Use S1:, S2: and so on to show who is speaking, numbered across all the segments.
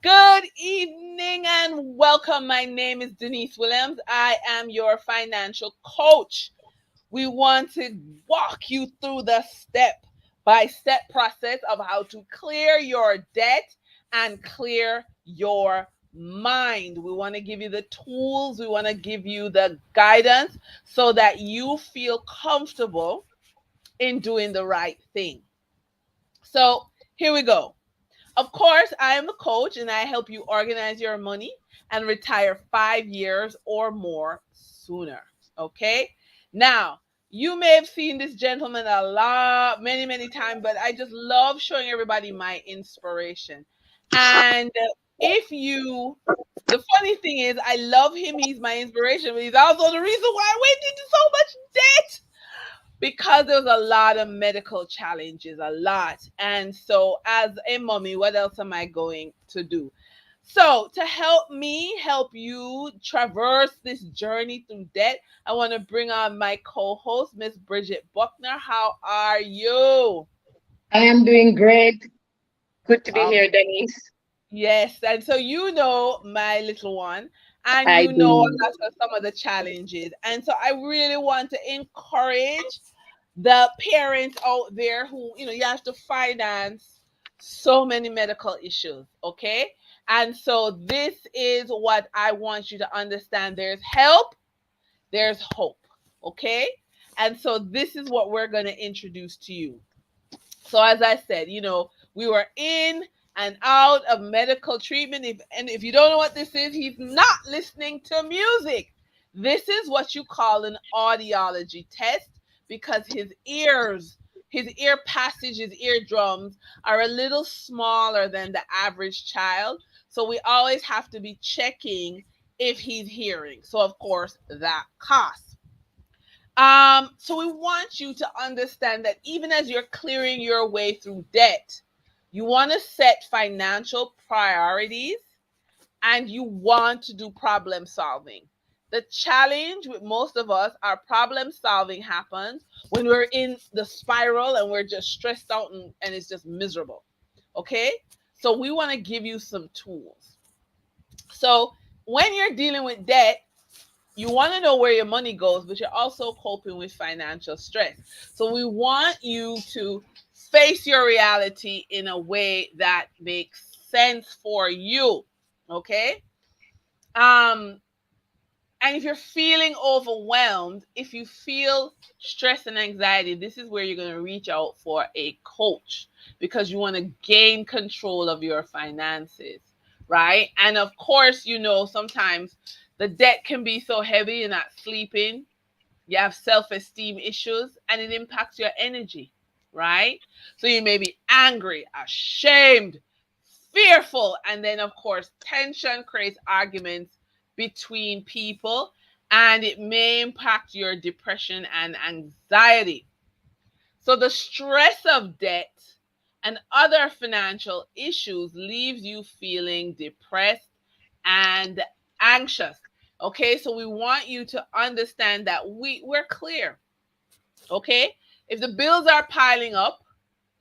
S1: Good evening and welcome. My name is Denise Williams. I am your financial coach. We want to walk you through the step by step process of how to clear your debt and clear your mind. We want to give you the tools, we want to give you the guidance so that you feel comfortable in doing the right thing. So, here we go. Of course, I am the coach and I help you organize your money and retire 5 years or more sooner. Okay. Now, you may have seen this gentleman a lot, many times, but I just love showing everybody my inspiration. And if you, the funny thing is, I love him. He's my inspiration, but he's also the reason why I went into so much debt because there's a lot of medical challenges, a lot. And so, as a mommy, what else am I going to do? So, to help me help you traverse this journey through debt, I want to bring on my co host, Miss Bridget Buckner. How are you?
S2: I am doing great. Good to be
S1: Um,
S2: here, Denise.
S1: yes, and so you know my little one, and
S2: I
S1: you know
S2: do.
S1: some of the challenges. And so I really want to encourage the parents out there who you have to finance so many medical issues, okay? And so this is what I want you to understand: there's help, there's hope, okay? And so this is what we're going to introduce to you. So as I said, we were in and out of medical treatment. If you don't know what this is, he's not listening to music. This is what you call an audiology test because his ear passage, his eardrums are a little smaller than the average child. So we always have to be checking if he's hearing. So of course that costs. So we want you to understand that even as you're clearing your way through debt, you want to set financial priorities and you want to do problem solving. The challenge with most of us, our problem solving happens when we're in the spiral and we're just stressed out and it's just miserable. Okay? So we want to give you some tools. So when you're dealing with debt, you want to know where your money goes, but you're also coping with financial stress. So we want you to face your reality in a way that makes sense for you. Okay? Um and if you're feeling overwhelmed, if you feel stress and anxiety, this is where you're going to reach out for a coach because you want to gain control of your finances, right? And of course, sometimes the debt can be so heavy you're not sleeping, you have self esteem issues, and it impacts your energy, right? So you may be angry, ashamed, fearful, and then, of course, tension creates arguments between people, and it may impact your depression and anxiety. So the stress of debt and other financial issues leaves you feeling depressed and anxious. Okay, so we want you to understand that we're clear. Okay, if the bills are piling up,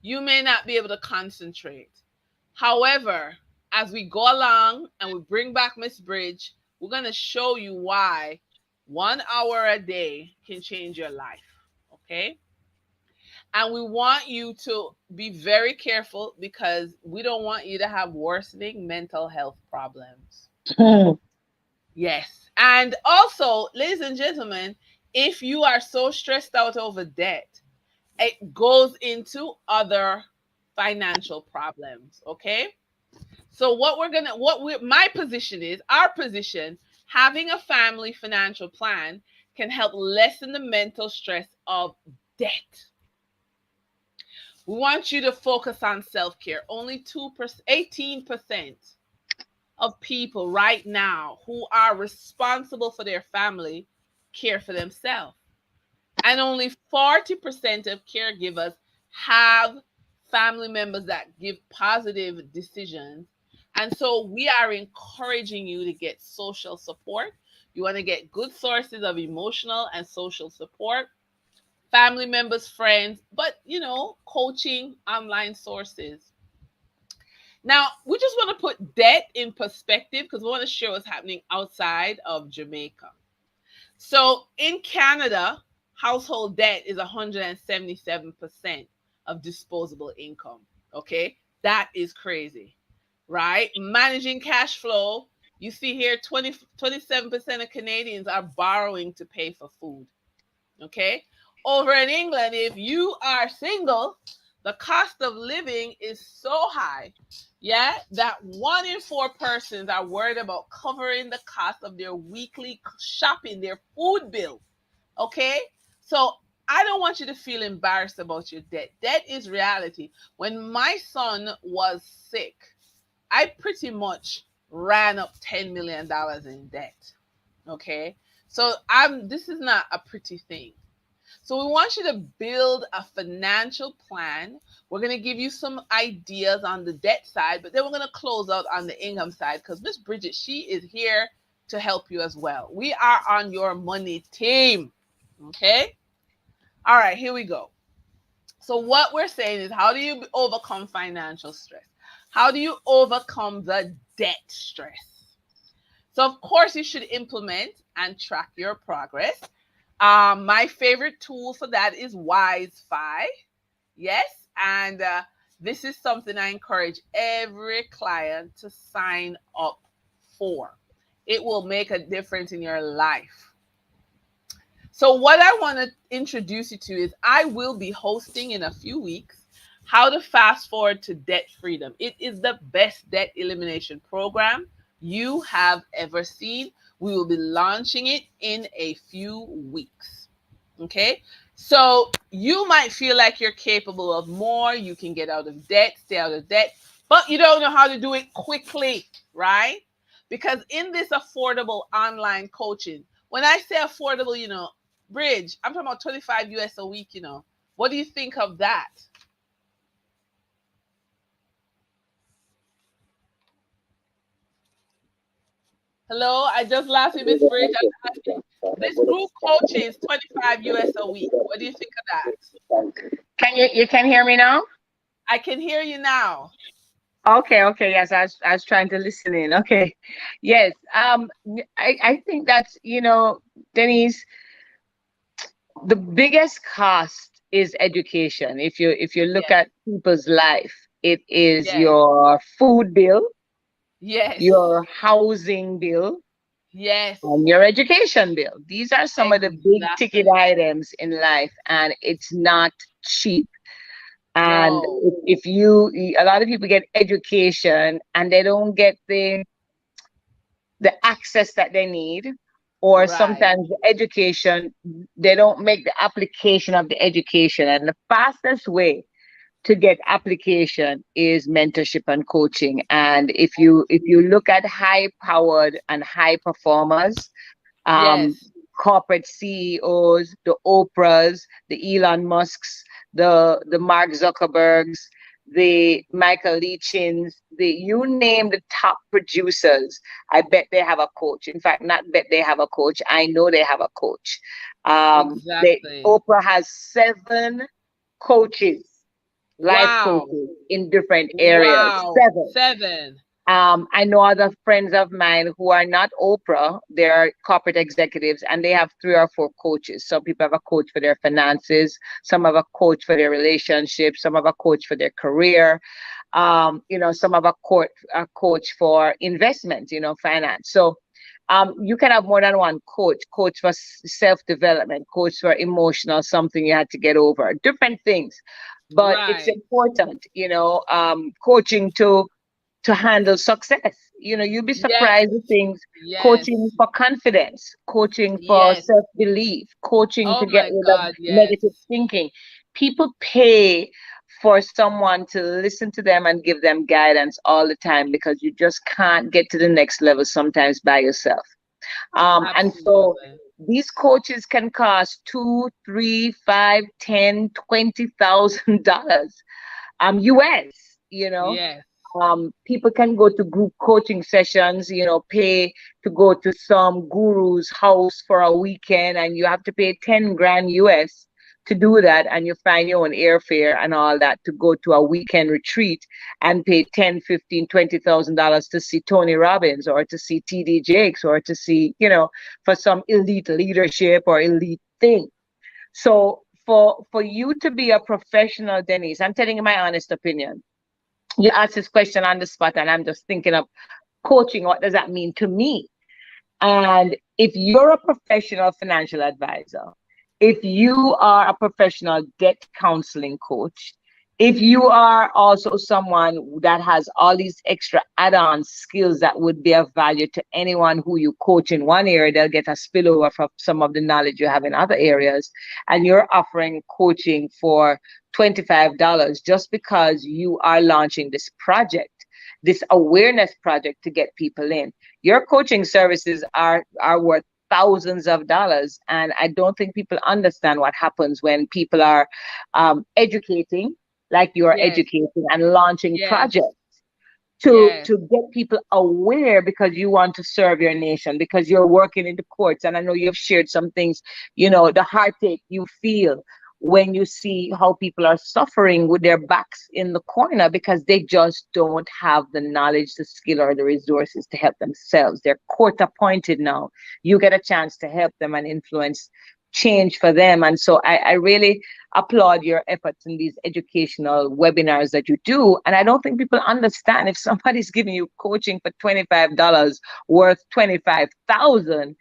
S1: you may not be able to concentrate. However, as we go along and we bring back Miss Bridge, we're going to show you why 1 hour a day can change your life. Okay, and we want you to be very careful because we don't want you to have worsening mental health problems.
S2: Hmm.
S1: Yes. And also, ladies and gentlemen, if you are so stressed out over debt, it goes into other financial problems. Okay. So my position is, our position, having a family financial plan can help lessen the mental stress of debt. We want you to focus on self care. Only 2%, 18% of people right now who are responsible for their family care for themselves. And only 40% of caregivers have family members that give positive decisions. And so we are encouraging you to get social support. You want to get good sources of emotional and social support, family members, friends, but coaching, online sources. Now, we just want to put debt in perspective because we want to share what's happening outside of Jamaica. So in Canada, household debt is 177% of disposable income. Okay. That is crazy, right? Managing cash flow. You see here 27% of Canadians are borrowing to pay for food. Okay. Over in England, if you are single, the cost of living is so high, yeah, that 1 in 4 persons are worried about covering the cost of their weekly shopping, their food bill. Okay. So I don't want you to feel embarrassed about your debt. Debt is reality. When my son was sick, I pretty much ran up $10 million in debt. Okay. So this is not a pretty thing. So we want you to build a financial plan. We're going to give you some ideas on the debt side, but then we're going to close out on the income side because Miss Bridget, she is here to help you as well. We are on your money team. Okay? All right, here we go. So what we're saying is, how do you overcome financial stress? How do you overcome the debt stress? So of course you should implement and track your progress. My favorite tool for that is WiseFi. Yes, and this is something I encourage every client to sign up for. It will make a difference in your life. So what I want to introduce you to is I will be hosting in a few weeks how to fast forward to debt freedom. It is the best debt elimination program you have ever seen. We will be launching it in a few weeks. Okay. So you might feel like you're capable of more. You can get out of debt, stay out of debt, but you don't know how to do it quickly, right? Because in this affordable online coaching, when I say affordable, Bridge, I'm talking about 25 US a week. What do you think of that? Hello, I just lost you, Miss Bridge. I'm asking. This group coaching is 25 US a week. What do you think of that?
S2: Can you can hear me now?
S1: I can hear you now.
S2: Okay, yes, I was trying to listen in. Okay. Yes. I think that's, Denise, the biggest cost is education. If you look
S1: Yes,
S2: at people's life, it is
S1: yes,
S2: your food bill,
S1: yes,
S2: your housing bill,
S1: yes,
S2: and your education bill. These are some of the big ticket
S1: exactly.
S2: items in life, and it's not cheap. And
S1: No,
S2: if you, a lot of people get education and they don't get the access that they need, or
S1: right.
S2: sometimes the education, they don't make the application of the education. And the fastest way to get application is mentorship and coaching. And if you look at high powered and high performers, um,
S1: Yes,
S2: corporate CEOs, the Oprahs, the Elon Musks, the Mark Zuckerbergs, the Michael Leachins, the you name the top producers. I bet they have a coach. In fact, not bet they have a coach. I know they have a coach.
S1: exactly.
S2: Oprah has 7 coaches, life
S1: Wow,
S2: coaches in different areas.
S1: wow.
S2: 7.
S1: 7.
S2: I know other friends of mine who are not Oprah, they're corporate executives, and they have 3 or 4 coaches. Some people have a coach for their finances, some have a coach for their relationships, some have a coach for their career, some have a coach for investment, finance. So you can have more than one coach for self-development, coach for emotional, something you had to get over, different things. But it's
S1: Right.
S2: important, coaching to handle success. You'll be
S1: Yes,
S2: surprised with things. Coaching
S1: yes,
S2: for confidence, coaching for
S1: yes.
S2: self-belief, coaching
S1: Oh
S2: to get
S1: my
S2: rid of
S1: God,
S2: negative
S1: yes.
S2: thinking. People pay for someone to listen to them and give them guidance all the time because you just can't get to the next level sometimes by yourself. And so
S1: Absolutely.
S2: these coaches can cost two, three, five, 10, $20,000 US, you know
S1: Yes.
S2: people can go to group coaching sessions, pay to go to some guru's house for a weekend, and you have to pay 10 grand US to do that, and you find your own airfare and all that to go to a weekend retreat and pay 10, 15, $20,000 to see Tony Robbins or to see TD Jakes or to see, for some elite leadership or elite thing. So for you to be a professional, Denise, I'm telling you my honest opinion. You asked this question on the spot, and I'm just thinking of coaching. What does that mean to me? And if you're a professional financial advisor, if you are a professional debt counseling coach, if you are also someone that has all these extra add-on skills that would be of value to anyone who you coach in one area, they'll get a spillover from some of the knowledge you have in other areas, and you're offering coaching for $25 just because you are launching this project, this awareness project to get people in. Your coaching services are worth thousands of dollars, and I don't think people understand what happens when people are educating, like you're
S1: Yes.
S2: educating and launching
S1: Yes.
S2: projects
S1: Yes.
S2: to get people aware, because you want to serve your nation, because you're working in the courts. And I know you've shared some things, the heartache you feel when you see how people are suffering with their backs in the corner because they just don't have the knowledge, the skill, or the resources to help themselves. They're court appointed now. You get a chance to help them and influence change for them. And so I really applaud your efforts in these educational webinars that you do. And I don't think people understand, if somebody's giving you coaching for $25 worth $25,000,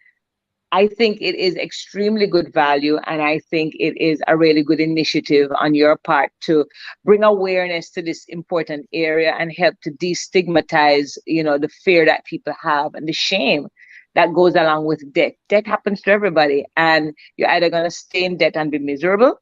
S2: I think it is extremely good value, and I think it is a really good initiative on your part to bring awareness to this important area and help to destigmatize, the fear that people have and the shame that goes along with debt. Debt happens to everybody, and you're either going to stay in debt and be miserable,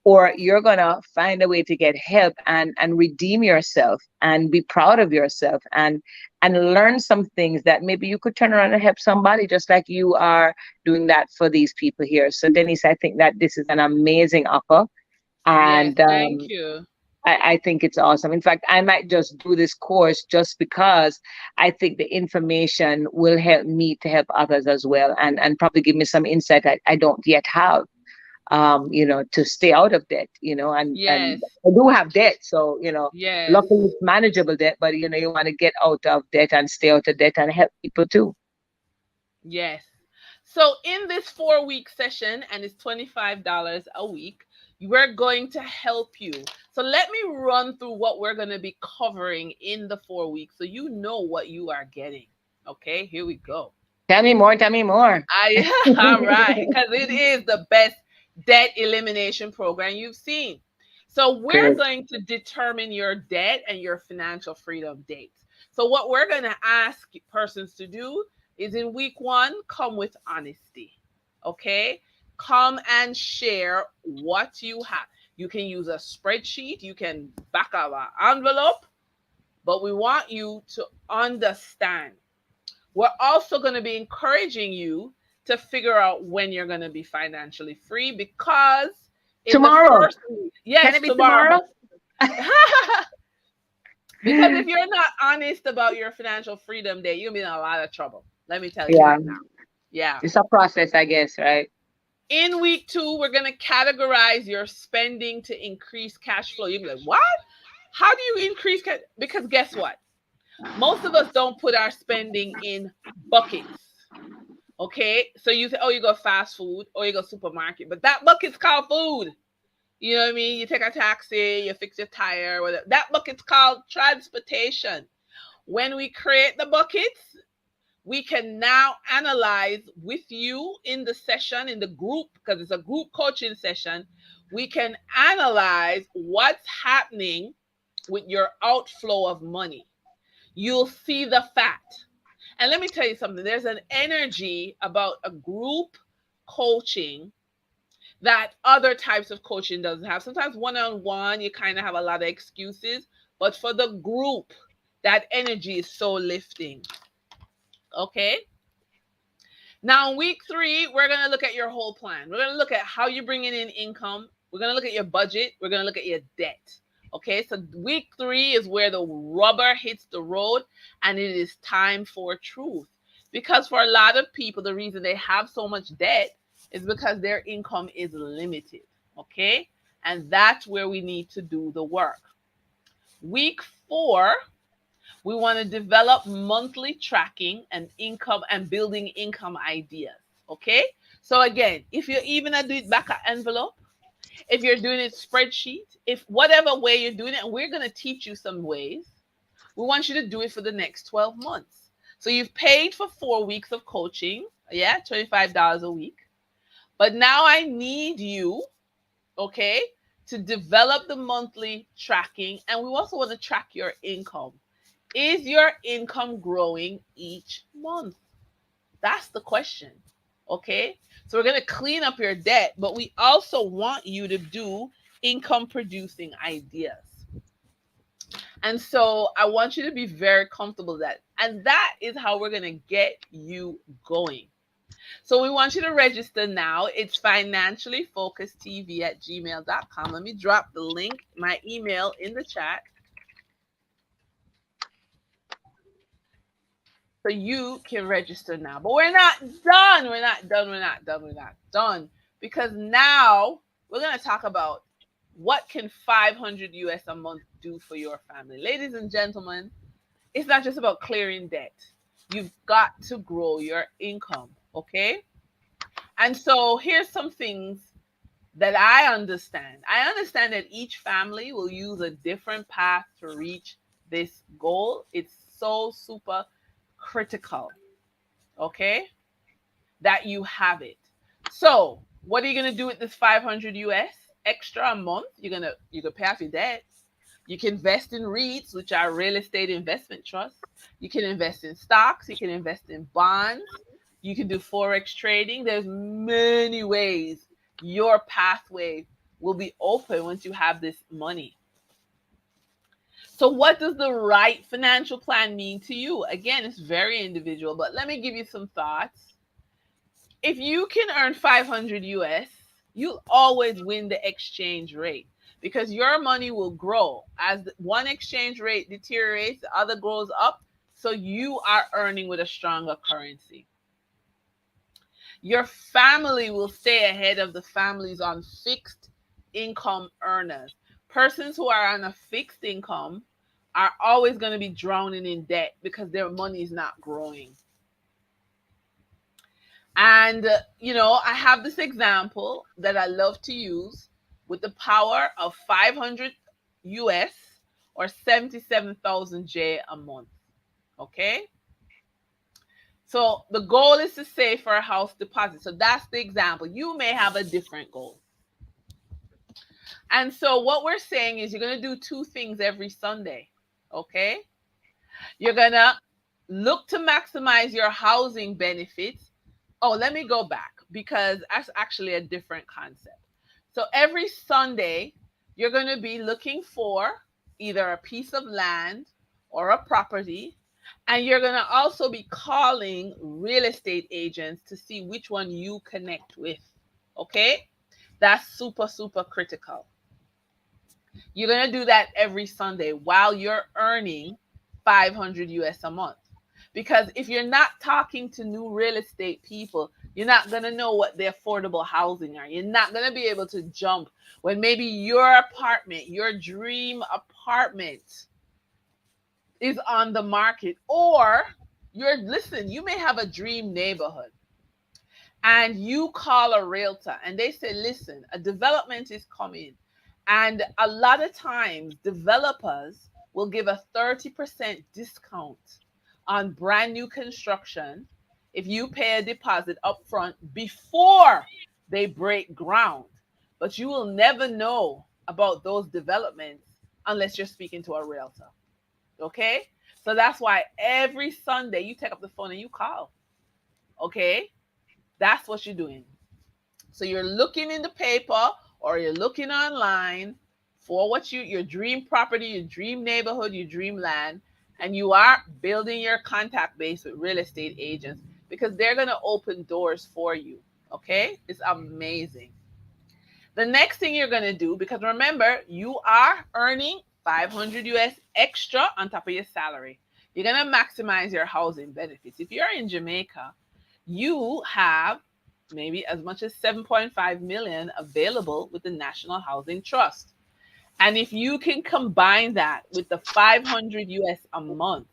S2: or you're going to find a way to get help and redeem yourself and be proud of yourself and learn some things that maybe you could turn around and help somebody, just like you are doing that for these people here. So Denise, I think that this is an amazing offer, and
S1: Yes. Thank you.
S2: I think it's awesome. In fact, I might just do this course just because I think the information will help me to help others as well, and probably give me some insight I don't yet have, to stay out of debt, and
S1: Yes.
S2: I do have debt. So,
S1: Yes.
S2: luckily it's manageable debt, but, you want to get out of debt and stay out of debt and help people too.
S1: Yes. So in this 4-week session, and it's $25 a week, we're going to help you. So let me run through what we're going to be covering in the 4 weeks so you know what you are getting. Okay, here we go.
S2: Tell me more. Tell me more.
S1: All right, because it is the best debt elimination program you've seen. So we're
S2: Great.
S1: going to determine your debt and your financial freedom dates. So what we're going to ask persons to do is, in week 1, come with honesty. Okay? Come and share what you have. You can use a spreadsheet, you can back up an envelope, but we want you to understand. We're also going to be encouraging you to figure out when you're going to be financially free, because in
S2: Tomorrow.
S1: the first week, yes,
S2: Can it be tomorrow?
S1: Because if you're not honest about your financial freedom day, you'll be in a lot of trouble. Let me tell you
S2: Yeah.
S1: right now. Yeah.
S2: It's a process, I guess, right?
S1: In week 2, we're going to categorize your spending to increase cash flow. You'll be like, what? How do you increase cash? Because guess what? Most of us don't put our spending in buckets. Okay? So you say, oh, you go fast food or you go supermarket, but that bucket's called food. You know what I mean? You take a taxi, you fix your tire, whatever. That bucket's called transportation. When we create the buckets, we can now analyze with you in the session, in the group, because it's a group coaching session. We can analyze what's happening with your outflow of money. You'll see the fact. And let me tell you something, there's an energy about a group coaching that other types of coaching doesn't have. Sometimes one-on-one, you kind of have a lot of excuses, but for the group, that energy is so lifting. Okay? Now, in week 3, we're going to look at your whole plan. We're going to look at how you're bringing in income. We're going to look at your budget. We're going to look at your debt. Okay, so week 3 is where the rubber hits the road, and it is time for truth. Because for a lot of people, the reason they have so much debt is because their income is limited. Okay? And that's where we need to do the work. Week 4, we want to develop monthly tracking and income and building income ideas. Okay? So again, if you're even do it back at envelope, if you're doing it spreadsheet, if whatever way you're doing it, and we're going to teach you some ways, we want you to do it for the next 12 months. So you've paid for 4 weeks of coaching, yeah, $25 a week. But now I need you, okay, to develop the monthly tracking. And we also want to track your income. Is your income growing each month? That's the question. Okay. So we're going to clean up your debt, but we also want you to do income producing ideas. And so I want you to be very comfortable with that. And that is how we're going to get you going. So we want you to register now. It's financiallyfocussedtv@gmail.com. Let me drop the link, my email in the chat. So you can register now. But we're not done. We're not done. We're not done. We're not done. Because now we're going to talk about what can 500 US a month do for your family. Ladies and gentlemen, it's not just about clearing debt. You've got to grow your income, okay? And so here's some things that I understand. I understand that each family will use a different path to reach this goal. It's so super critical, okay, that you have it. So what are you going to do with this 500 US extra a month? You can pay off your debt. You can invest in REITs, which are real estate investment trusts. You can invest in stocks. You can invest in bonds. You can do Forex trading. There's many ways your pathway will be open once you have this money. So what does the right financial plan mean to you? Again, it's very individual, but let me give you some thoughts. If you can earn 500 US, you'll always win the exchange rate because your money will grow. As one exchange rate deteriorates, the other grows up. So you are earning with a stronger currency. Your family will stay ahead of the families on fixed income earners. Persons who are on a fixed income are always going to be drowning in debt because their money is not growing. And, I have this example that I love to use with the power of 500 US or 77,000 J a month. Okay. So the goal is to save for a house deposit. So that's the example. You may have a different goal. And so what we're saying is you're going to do 2 things every Sunday. Okay. You're going to look to maximize your housing benefits. Oh, let me go back because that's actually a different concept. So every Sunday, you're going to be looking for either a piece of land or a property. And you're going to also be calling real estate agents to see which one you connect with. Okay? That's super, super critical. You're going to do that every Sunday while you're earning 500 US a month. Because if you're not talking to new real estate people, you're not going to know what the affordable housing are. You're not going to be able to jump when maybe your apartment, your dream apartment is on the market, or you may have a dream neighborhood and you call a realtor and they say, listen, a development is coming. And a lot of times developers will give a 30% discount on brand new construction if you pay a deposit up front before they break ground. But you will never know about those developments unless you're speaking to a realtor. Okay? So that's why every Sunday you take up the phone and you call. Okay? That's what you're doing. So you're looking in the paper or you're looking online for what your dream property, your dream neighborhood, your dream land, and you are building your contact base with real estate agents because they're going to open doors for you. Okay? It's amazing. The next thing you're going to do, because remember, you are earning 500 US extra on top of your salary. You're going to maximize your housing benefits. If you're in Jamaica, you have maybe as much as 7.5 million available with the National Housing Trust. And if you can combine that with the 500 US a month,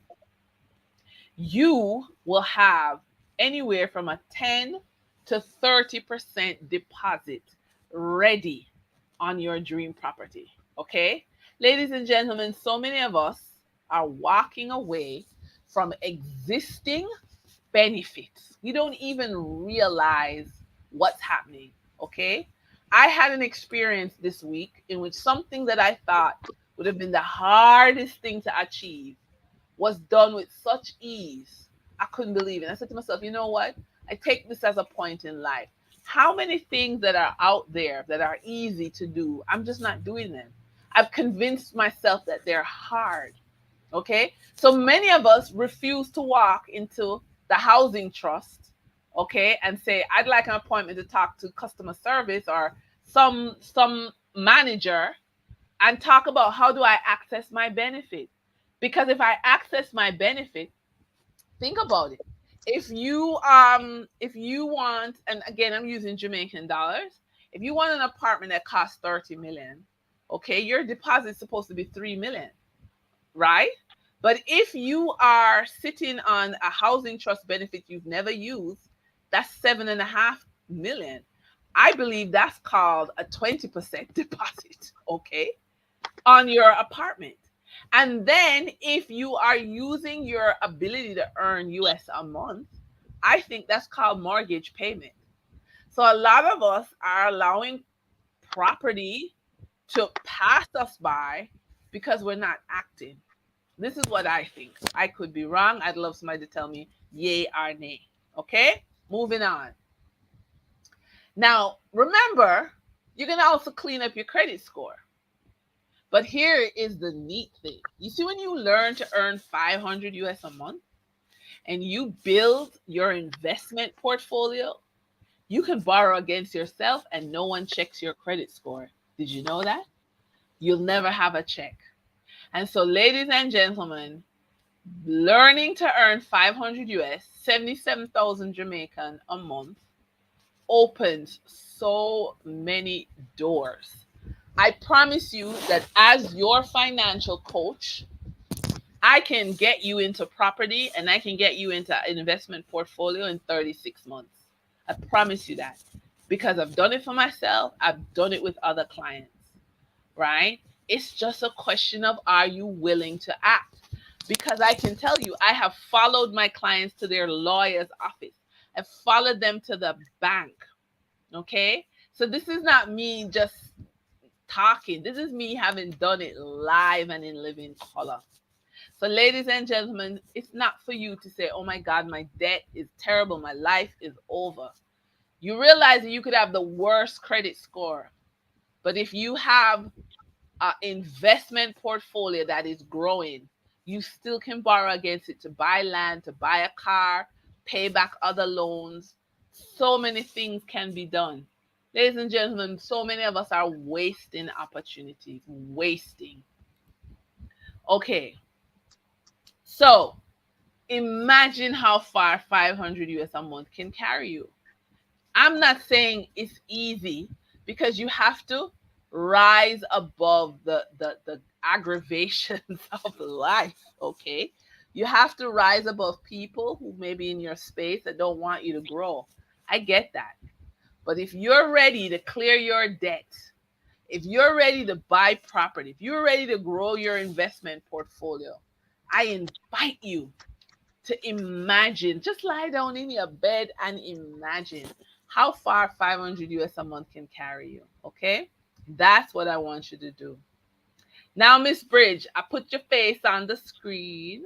S1: you will have anywhere from a 10 to 30% deposit ready on your dream property. Okay? Ladies and gentlemen, so many of us are walking away from existing benefits. We don't even realize what's happening. Okay? I had an experience this week in which something that I thought would have been the hardest thing to achieve was done with such ease. I couldn't believe it. I said to myself, you know what? I take this as a point in life. How many things that are out there that are easy to do, I'm just not doing them. I've convinced myself that they're hard. Okay? So many of us refuse to walk into the housing trust, okay, and say, I'd like an appointment to talk to customer service or some manager and talk about how do I access my benefit. Because if I access my benefit, think about it. If you want, and again I'm using Jamaican dollars, if you want an apartment that costs 30 million, okay, your deposit is supposed to be 3 million, right? But if you are sitting on a housing trust benefit you've never used, that's 7.5 million. I believe that's called a 20% deposit, okay, on your apartment. And then if you are using your ability to earn US a month, I think that's called mortgage payment. So a lot of us are allowing property to pass us by because we're not acting. This is what I think. I could be wrong. I'd love somebody to tell me yay or nay. Okay? Moving on. Now, remember, you can also clean up your credit score. But here is the neat thing. You see, when you learn to earn 500 US a month and you build your investment portfolio, you can borrow against yourself and no one checks your credit score. Did you know that? You'll never have a check. And so, ladies and gentlemen, learning to earn 500 US, 77,000 Jamaican a month opens so many doors. I promise you that as your financial coach, I can get you into property and I can get you into an investment portfolio in 36 months. I promise you that because I've done it for myself, I've done it with other clients, right? It's just a question of are you willing to act? Because I can tell you, I have followed my clients to their lawyer's office. I've followed them to the bank. Okay? So this is not me just talking. This is me having done it live and in living color. So, ladies and gentlemen, it's not for you to say, oh my God, my debt is terrible. My life is over. You realize that you could have the worst credit score. But if you have an investment portfolio that is growing, you still can borrow against it to buy land, to buy a car, pay back other loans. So many things can be done. Ladies and gentlemen, so many of us are wasting opportunities, wasting. Okay, so imagine how far 500 US a month can carry you. I'm not saying it's easy because you have to rise above the aggravations of life, okay? You have to rise above people who may be in your space that don't want you to grow. I get that. But if you're ready to clear your debt, if you're ready to buy property, if you're ready to grow your investment portfolio, I invite you to imagine, just lie down in your bed and imagine how far 500 US a month can carry you. Okay? That's what I want you to do. Now, Miss Bridge, I put your face on the screen.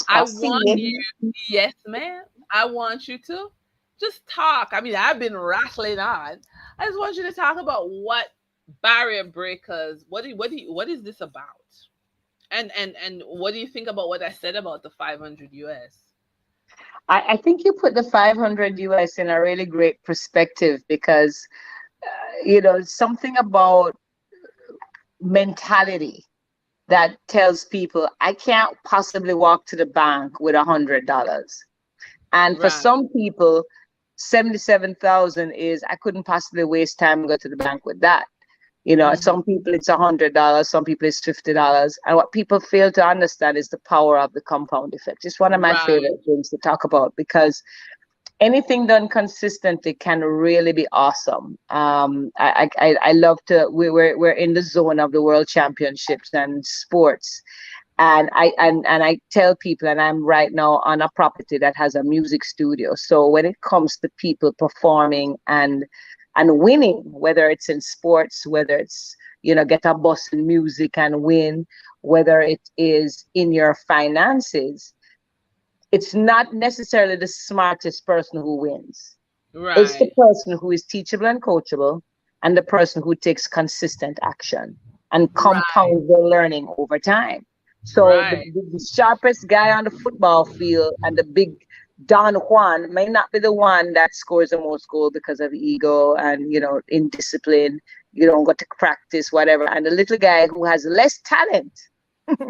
S1: I want you, yes, ma'am. I want you to just talk. I mean, I've been rattling on. I just want you to talk about what barrier breakers, what is this about? And what do you think about what I said about the 500 US?
S2: I think you put the 500 US in a really great perspective because, something about mentality that tells people I can't possibly walk to the bank with $100. And for
S1: Right.
S2: some people, $77,000 is, I couldn't possibly waste time and go to the bank with that. Some people it's $100, some people it's $50. And what people fail to understand is the power of the compound effect. It's one of my
S1: Right.
S2: favorite things to talk about, because anything done consistently can really be awesome. I love to. We're in the zone of the world championships and sports, and I tell people, and I'm right now on a property that has a music studio. So when it comes to people performing and winning, whether it's in sports, whether it's get a bus in music and win, whether it is in your finances, it's not necessarily the smartest person who wins. It's the
S1: Right.
S2: person who is teachable and coachable, and the person who takes consistent action and
S1: Right.
S2: compounds their learning over time. So the,
S1: Right.
S2: the, the sharpest guy on the football field and the big Don Juan may not be the one that scores the most goal because of ego and indiscipline. You don't go to practice, whatever. And the little guy who has less talent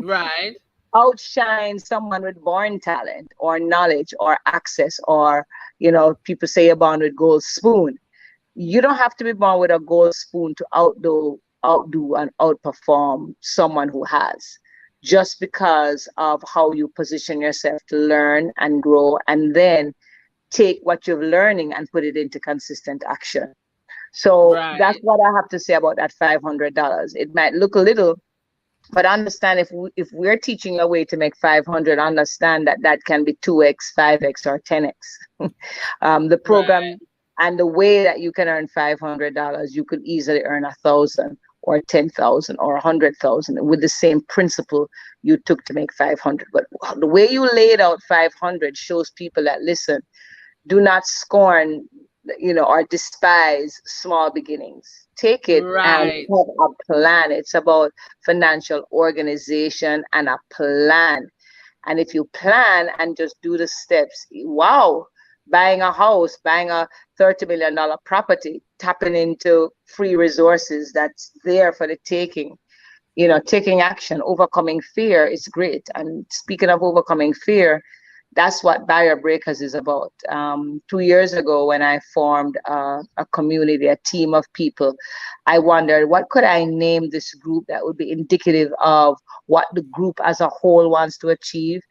S1: Right.
S2: outshine someone with born talent or knowledge or access, or people say you're born with gold spoon. You don't have to be born with a gold spoon to outdo and outperform someone who has, just because of how you position yourself to learn and grow, and then take what you're learning and put it into consistent action. So that's
S1: Right.
S2: what I have to say about that $500. It might look a little, but understand, if we're teaching a way to make 500, understand that can be 2x, 5x, or 10x. The
S1: Right.
S2: program and the way that you can earn $500, you could easily earn 1,000 or 10,000 or 100,000 with the same principle you took to make 500. But the way you laid out 500 shows people that, listen, do not scorn, or despise small beginnings. Take it and
S1: Right.
S2: have a plan. It's about financial organization and a plan. And if you plan and just do the steps, wow, buying a house, buying a $30 million property, tapping into free resources that's there for the taking, taking action, overcoming fear is great. And speaking of overcoming fear, that's what Barrier Breakers is about. 2 years ago, when I formed a community, a team of people, I wondered, what could I name this group that would be indicative of what the group as a whole wants to achieve,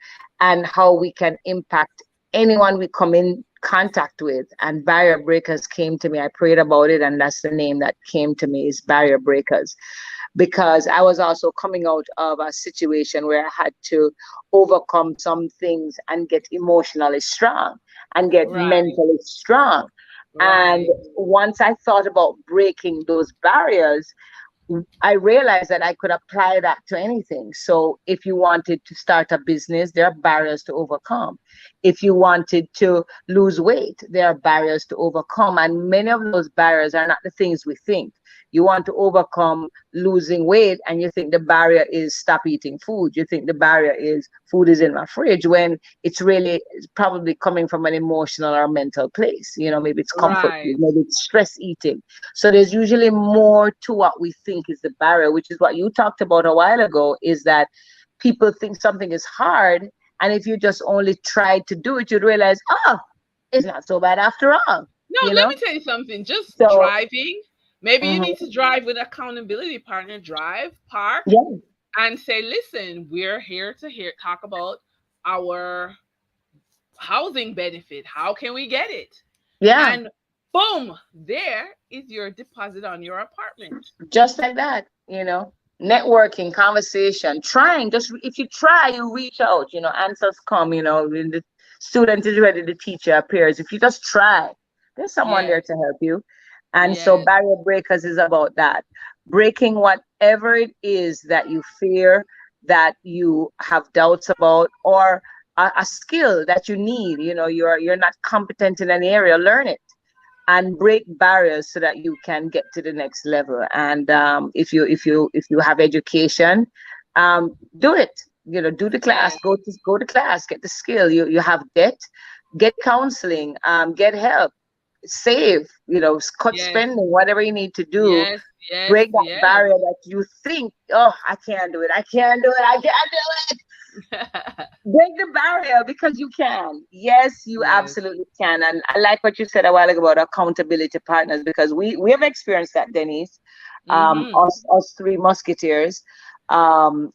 S2: and how we can impact anyone we come in contact with. And Barrier Breakers came to me. I prayed about it, and that's the name that came to me, is Barrier Breakers, because I was also coming out of a situation where I had to overcome some things and get emotionally strong and get
S1: Right.
S2: mentally strong. And
S1: Right.
S2: once I thought about breaking those barriers, I realized that I could apply that to anything. So if you wanted to start a business, there are barriers to overcome. If you wanted to lose weight, there are barriers to overcome. And many of those barriers are not the things we think. You want to overcome losing weight, and you think the barrier is stop eating food. You think the barrier is food is in my fridge, when it's really probably coming from an emotional or mental place. Maybe it's comfort food,
S1: Right.
S2: maybe it's stress eating. So there's usually more to what we think is the barrier, which is what you talked about a while ago, is that people think something is hard. And if you just only try to do it, you'd realize, oh, it's not so bad after all,
S1: No,
S2: you
S1: let
S2: know?
S1: me tell you something. Just
S2: So,
S1: driving. Maybe you need
S2: mhm,
S1: to drive with accountability partner. Drive, park,
S2: yeah,
S1: and say, "Listen, we're here to talk about our housing benefit. How can we get it?"
S2: yeah,
S1: And boom, there is your deposit on your apartment.
S2: just like that. Networking, conversation, trying. Just if you try, you reach out. Answers come. When the student is ready, the teacher appears. If you just try, there's someone there
S1: Yes,
S2: to help you. And so,
S1: yes,
S2: Barrier Breakers is about that, breaking whatever it is that you fear, that you have doubts about, or a skill that you need. You're not competent in an area. Learn it and break barriers so that you can get to the next level. And if you have education, do it. Do the class.
S1: yes,
S2: Go to class. Get the skill. You have debt. Get counseling. Get help. Save. Cut
S1: yes,
S2: spending. Whatever you need to do.
S1: yes, yes,
S2: Break that
S1: yes.
S2: barrier that you think, oh, I can't do it. I can't do it. I can't do it. Break the barrier because you can. Yes, you
S1: Yes.
S2: absolutely can. And I like what you said a while ago about accountability partners because we have experienced that, Denise.
S1: Mm-hmm.
S2: Us three musketeers. When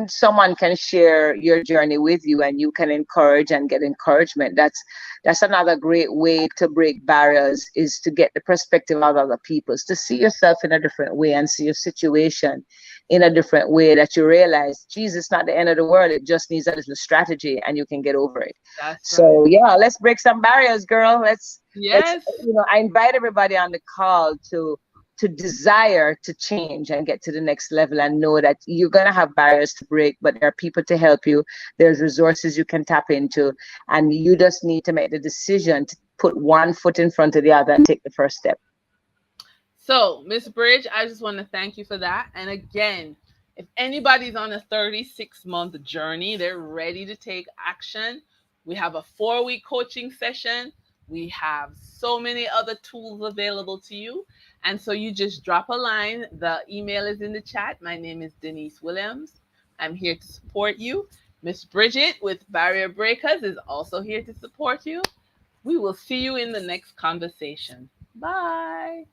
S2: someone can share your journey with you and you can encourage and get encouragement, that's another great way to break barriers, is to get the perspective of other people, is to see yourself in a different way and see your situation in a different way, that you realize, Jesus, not the end of the world. It just needs a little strategy and you can get over it.
S1: That's
S2: So
S1: right.
S2: yeah, let's break some barriers, girl. Let's
S1: Yes.
S2: I invite everybody on the call to desire to change and get to the next level, and know that you're going to have barriers to break, but there are people to help you. There's resources you can tap into, and you just need to make the decision to put one foot in front of the other and take the first step.
S1: So, Miss Bridge, I just want to thank you for that. And again, if anybody's on a 36-month journey, they're ready to take action. We have a 4-week coaching session. We have so many other tools available to you. And so you just drop a line. The email is in the chat. My name is Denise Williams. I'm here to support you. Miss Bridget with Barrier Breakers is also here to support you. We will see you in the next conversation. Bye.